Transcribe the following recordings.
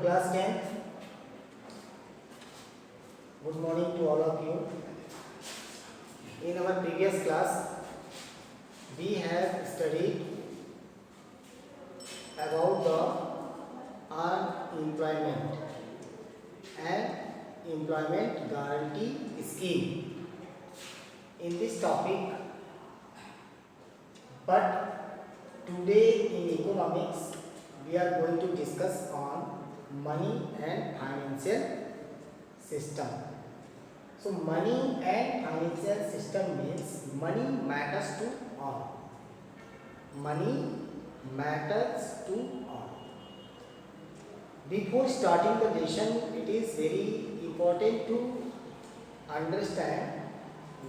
class 10th. Good morning to all of you. In our previous class, we have studied about the unemployment and employment guarantee scheme in this topic. But today in economics, we are going to discuss on money and financial system. So money and financial system means money matters to all. Money matters to all. Before starting the lesson, it is very important to understand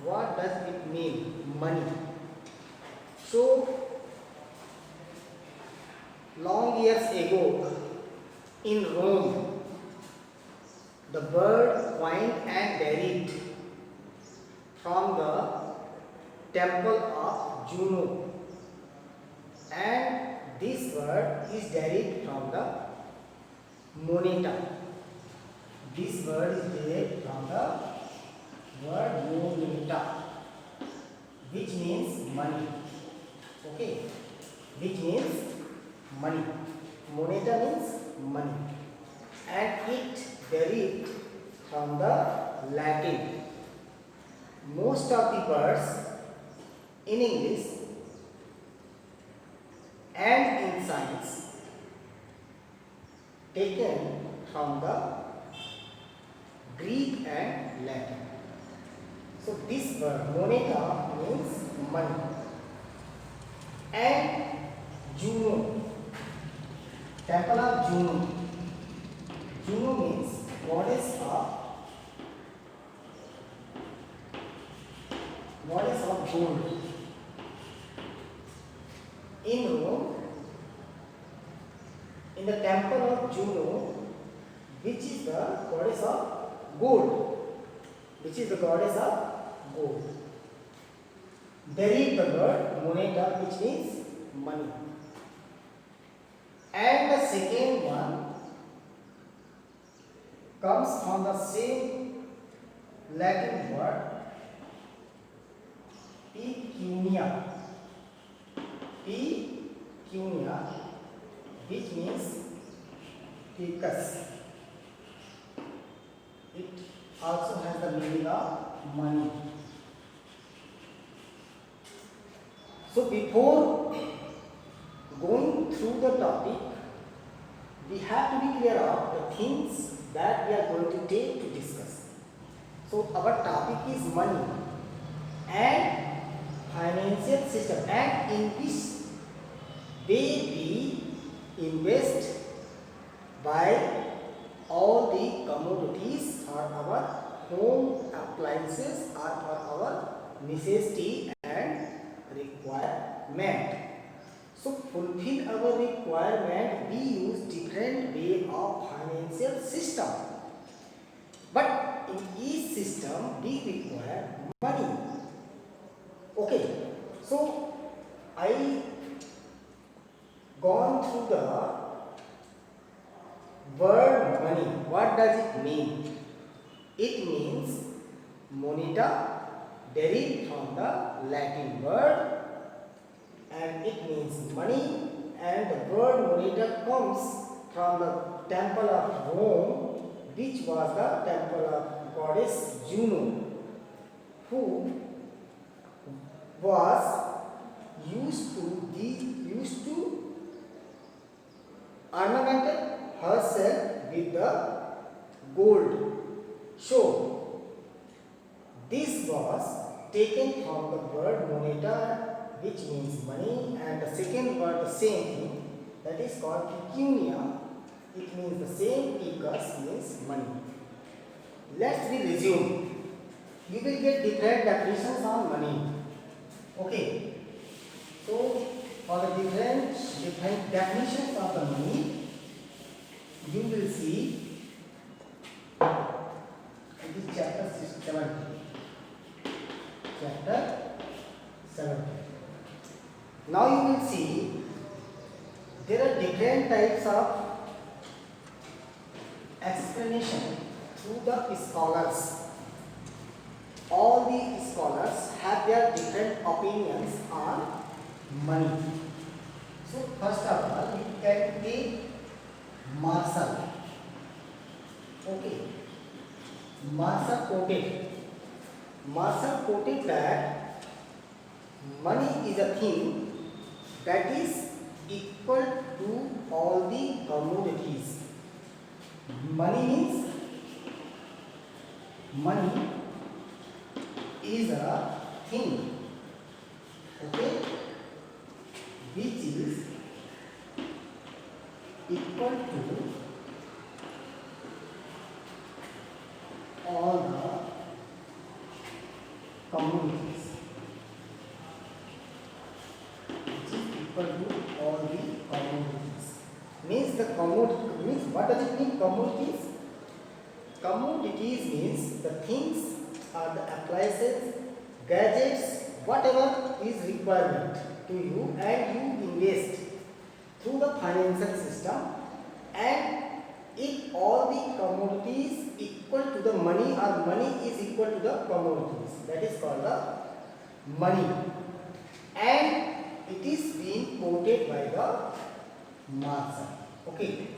what does it mean, money. So long years ago in Rome, the bird coined and derived from the temple of Juno, and this word is derived from the moneta. This word is derived from the word moneta, which means money. Okay, which means money. Moneta means money, and it derived from the Latin. Most of the words in English and in science taken from the Greek and Latin. So this word moneta means money, and Juno, temple of Juno. Juno means goddess of gold. In Rome, in the temple of Juno, which is the goddess of gold, derived the word moneta, which means money. And the second one comes from the same Latin word pecunia, which means pecus. It also has the meaning of money. So before going through the topic, we have to be clear of the things that we are going to take to discuss. So our topic is money and financial system, and in this way we invest, buy all the commodities for our home appliances or for our necessity and requirement. So fulfill our requirement, we use different way of financial system. But in each system we require money. Okay, so I gone through the word money. What does it mean? It means moneta, derived from the Latin word, and it means money, and the word moneta comes from the temple of Rome, which was the temple of goddess Juno, who was used to ornamented herself with the gold. So this was taken from the word moneta, which means money, and the second word the same thing, that is called pecunia. It means the same, pecus means money. Let's resume. You will get different definitions on money. Okay, so for the different definitions of the money, you will see it is chapter 70. Chapter 70. Now you will see there are different types of explanation through the scholars. All the scholars have their different opinions on money. So first of all, we can take Marshall. Okay, Marshall quoted that money is a thing that is equal to all the commodities. Money is a thing, okay, which is equal to all the commodities. Which is equal to all the commodities. Means the commodity means, what does it mean? Commodities. Commodities means the things or the appliances, gadgets, whatever is requirement to you, and you invest through the financial system, and if all the commodities equal to the money or money is equal to the commodities, that is called the money, and it is being quoted by the Marshall. Okay.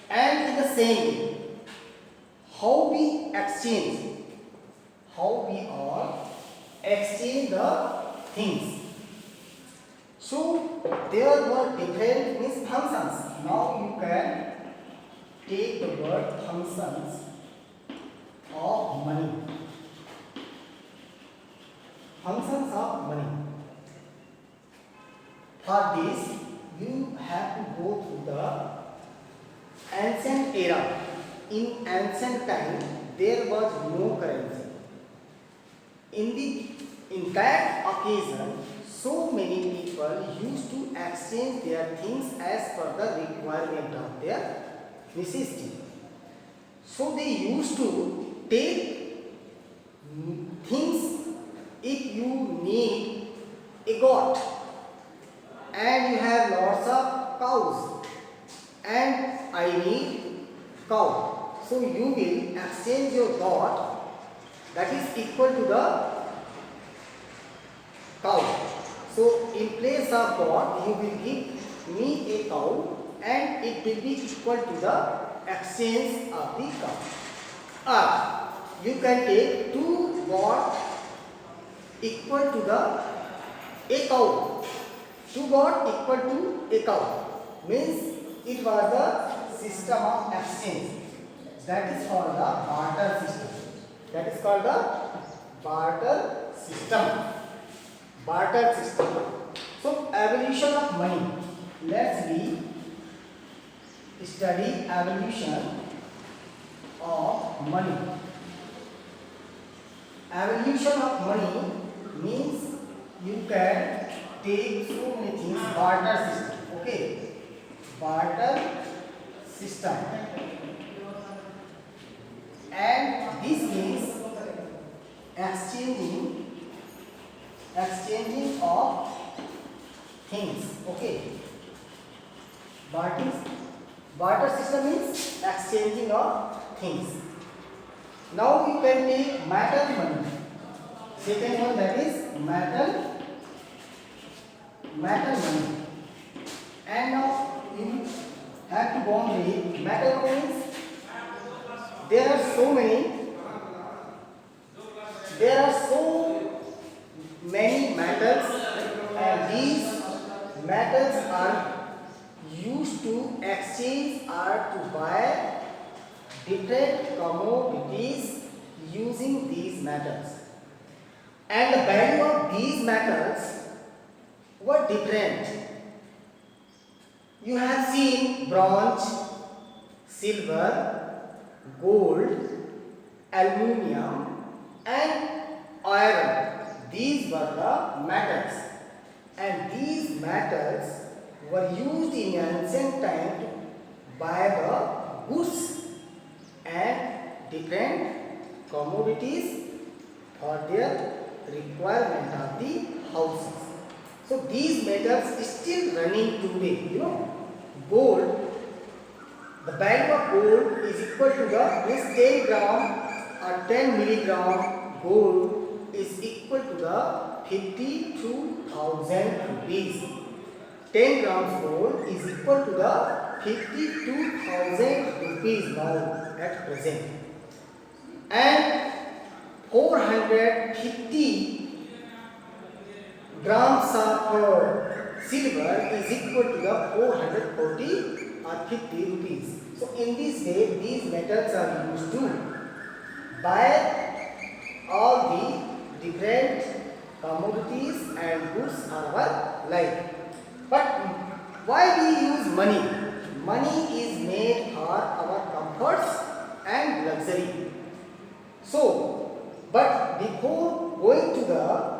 And in the same way, how we all exchange the things. So there were different means functions. Now you can take the word functions of money. Functions of money. For this, you have to go through the ancient era. In ancient time, there was no currency. In that occasion, so many people used to exchange their things as per the requirement of their necessity. So they used to take things. If you need a goat and you have lots of cows and I need cow, so you will exchange your goat that is equal to the cow. So in place of goat, you will give me a cow and it will be equal to the exchange of the cow. Or you can take two goat equal to the a cow. Two goat equal to a cow. Means it was the system of exchange. That is called the barter system. That is called the barter system. Barter system. So evolution of money. Let's study evolution of money. Evolution of money means you can take so many things. Barter system. Okay. Barter system. And this means exchanging of things. Okay. Barter system means exchanging of things. Now you can take metal money. Second one, that is metal money. And now you have to go on with metal coins. There are so many metals, and these metals are used to exchange or to buy different commodities using these metals. And the value of these metals were different. You have seen bronze, silver, gold, aluminium and iron. These were the metals, and these metals were used in ancient time to buy the goods and different commodities for their requirement of the houses. So these metals is still running today. Gold, the value gold is equal to the this 10 gram or 10 milligram gold is equal to the 52,000 rupees. 10 grams gold is equal to the 52,000 rupees now at present. And 450 grams of silver is equal to the 440 or 50 rupees. So in this way, these methods are used to buy all the different commodities and goods on our life. But why we use money? Money is made for our comforts and luxury. So, but before going to the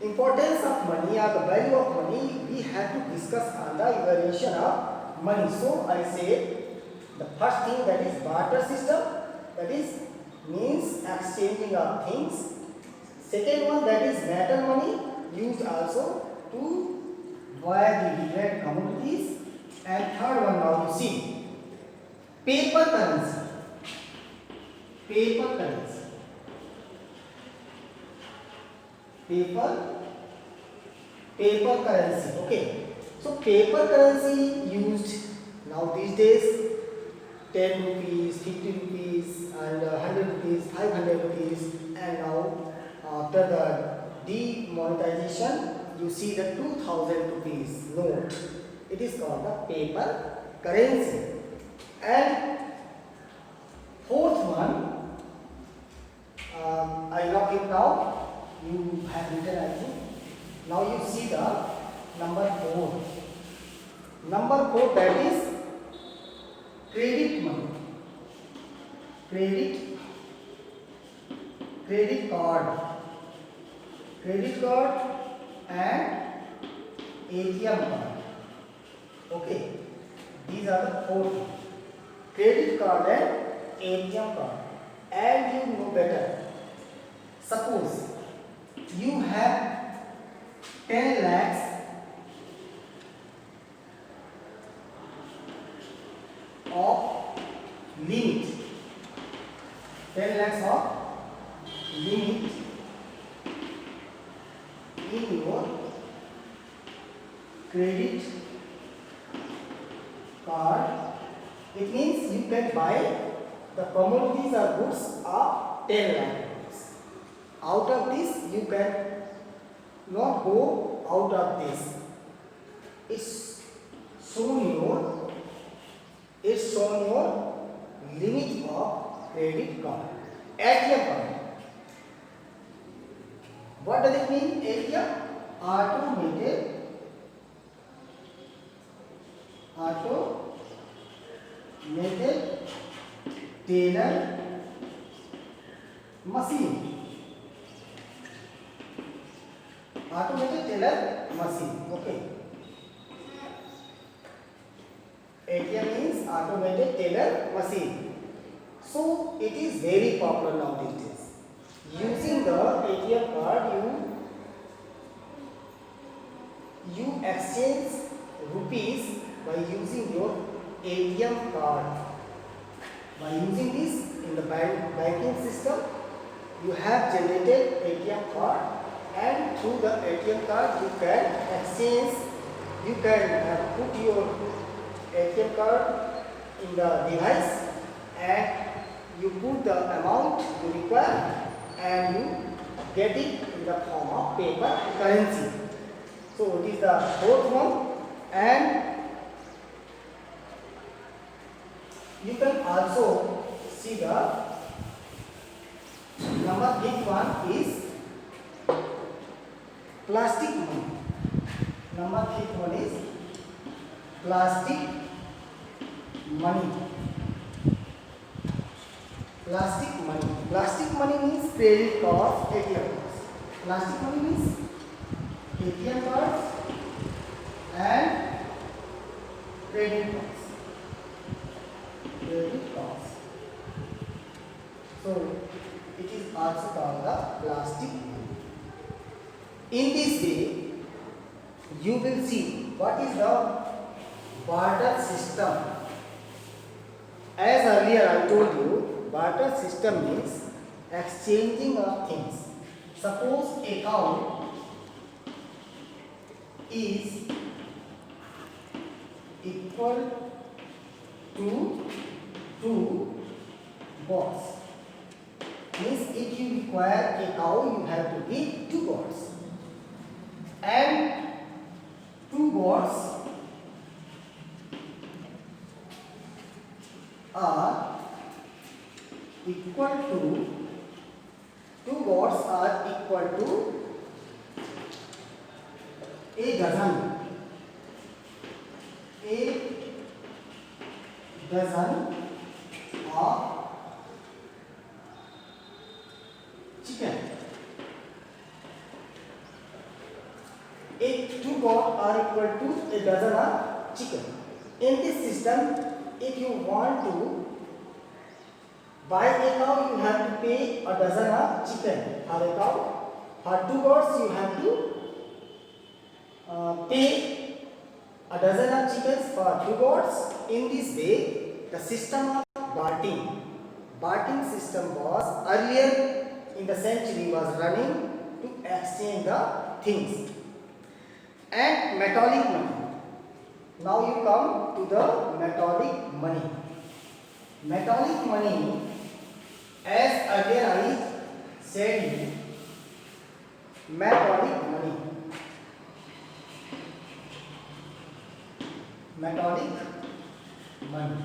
importance of money or the value of money, we have to discuss on the evaluation of money. So, I say the first thing, that is barter system, that is means exchanging of things. Second one, that is metal money, used also to buy the different commodities. And third one, now you see, paper currency. Paper currency. Paper currency. Okay. So paper currency used now these days, 10 rupees, 50 rupees, and 100 rupees, 500 rupees, and now after the demonetization, you see the 2000 rupees note. It is called the paper currency. And fourth one, I lock it now. You have written, I think. Now you see the number 4. Number 4, that is credit money. Credit card. Credit card and ATM card. Okay. These are the 4. Credit card and ATM card. And you know better. Suppose you have 10 lakhs of limit. 10 lakhs of limit in your credit card. It means you can buy the commodities or goods of 10 lakh rupees. Out of this, you can not go out of this. It's shown your limit of credit card. ATM card. What does it mean? ATM? Automated teller machine. Automated teller machine. Okay. ATM means automated teller machine. So it is very popular now these days. Using the ATM card, you exchange rupees by using your ATM card. By using this in the banking system, you have generated ATM card, and through the ATM card you can exchange, you can put your ATM card in the device and you put the amount you require and you get it in the form of paper currency. So it is the fourth one. And you can also see the number 5th one is plastic money. Number 5th one is plastic money. Plastic money. Plastic money means credit cards, ATM cards. Plastic money means ATM cards and credit cards. Credit cards. So it is also called the plastic money. In this way, you will see what is the barter system. As earlier I told you, barter system means exchanging of things. Suppose a cow is equal to 2 goats. Means if you require a cow, you have to give 2 goats. And 2 goats are equal to 2 goats are equal to a dozen. A dozen of chicken. If 2 goats are equal to a dozen of chicken. In this system, if you want to buy a cow, you have to pay a dozen of chicken for a cow. For 2 goats, you have to pay a dozen of chickens for 2 goats. In this way, the system of bartering system was earlier in the century was running to exchange the things. And metallic money. Now you come to the metallic money. Metallic money, as earlier I said, metallic money. Metallic money.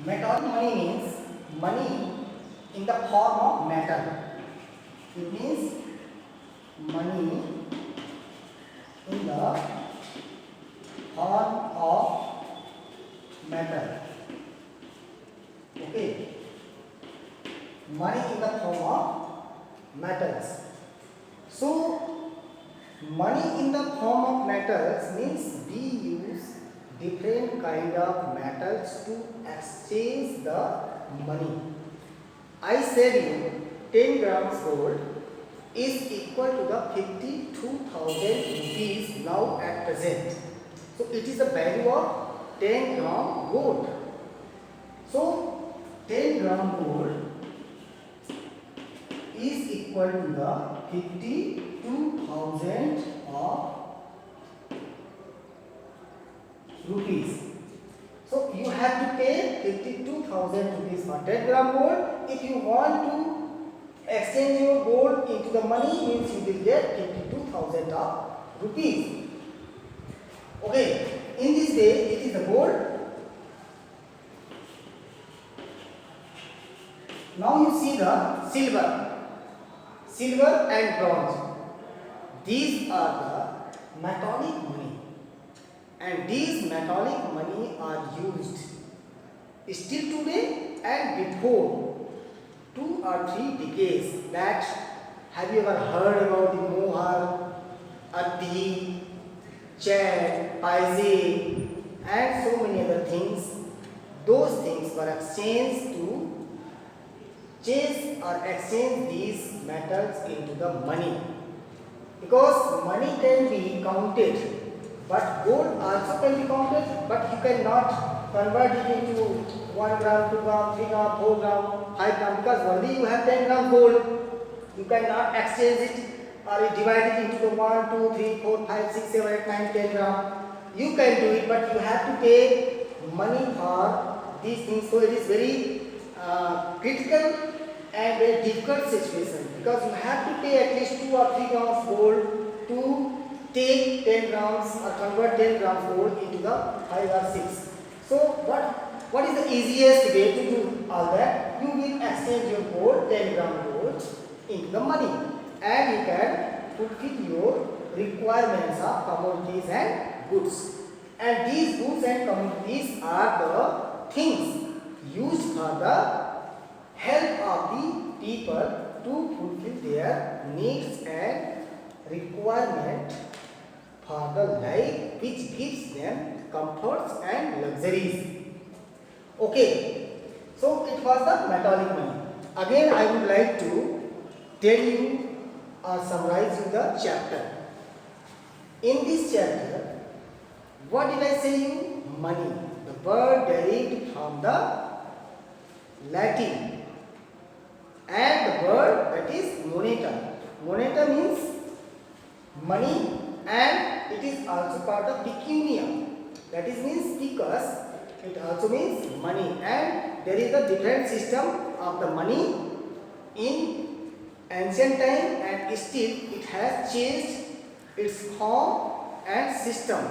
Metallic money means money in the form of metal. It means money in the form of metal. Okay. Money in the form of metals. So, money in the form of metals means we use different kind of metals to exchange the money. I said you 10 grams gold is equal to the 52,000 rupees now at present. So it is the value of 10 gram gold. So 10 gram gold is equal to the 52,000 of rupees. So you have to pay 52,000 rupees for 10 gram gold. If you want to exchange your gold into the money, means you will get 52,000 of rupees. Okay, in this way it is the gold. Now you see the silver and bronze. These are the metallic money, and these metallic money are used still today and before 2 or 3 decades back. Have you ever heard about the mohar, adi, chat, paise, and so many other things? Those things were exchanged to exchange these metals into the money, because money can be counted, but gold also can be counted, but you cannot convert it into 1 gram, 2 gram, 3 gram, 4 gram, 5 gram, because only you have 10 gram gold. You cannot exchange it or divide it into the 1, 2, 3, 4, 5, 6, 7, 8, 9, 10 gram. You can do it, but you have to pay money for these things. So it is very critical and very difficult situation, because you have to pay at least 2 or 3 grams gold to take 10 grams or convert 10 grams gold into the 5 or 6. So what is the easiest way to do all that? You will exchange your gold, 10 gram gold, into the money, and you can fulfill your requirements of commodities and goods. And these goods and commodities are the things used for the help of the people to fulfill their needs and requirement for the life, which gives them comforts and luxuries. Okay, so it was the metallic money. Again, I would like to tell you or summarize you the chapter. In this chapter, What did I say you? Money. The word derived from the Latin, and the word that is moneta. Moneta means money, and it is also part of pecunia. That is means because it also means money, and there is a different system of the money in ancient time, and still it has changed its form and system,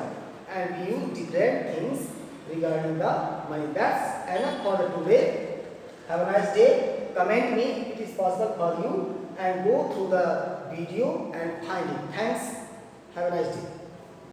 and we use different things regarding the money. That's enough for the today. Have a nice day. Comment me if it is possible for you, and go through the video and find it. Thanks. Have a nice day.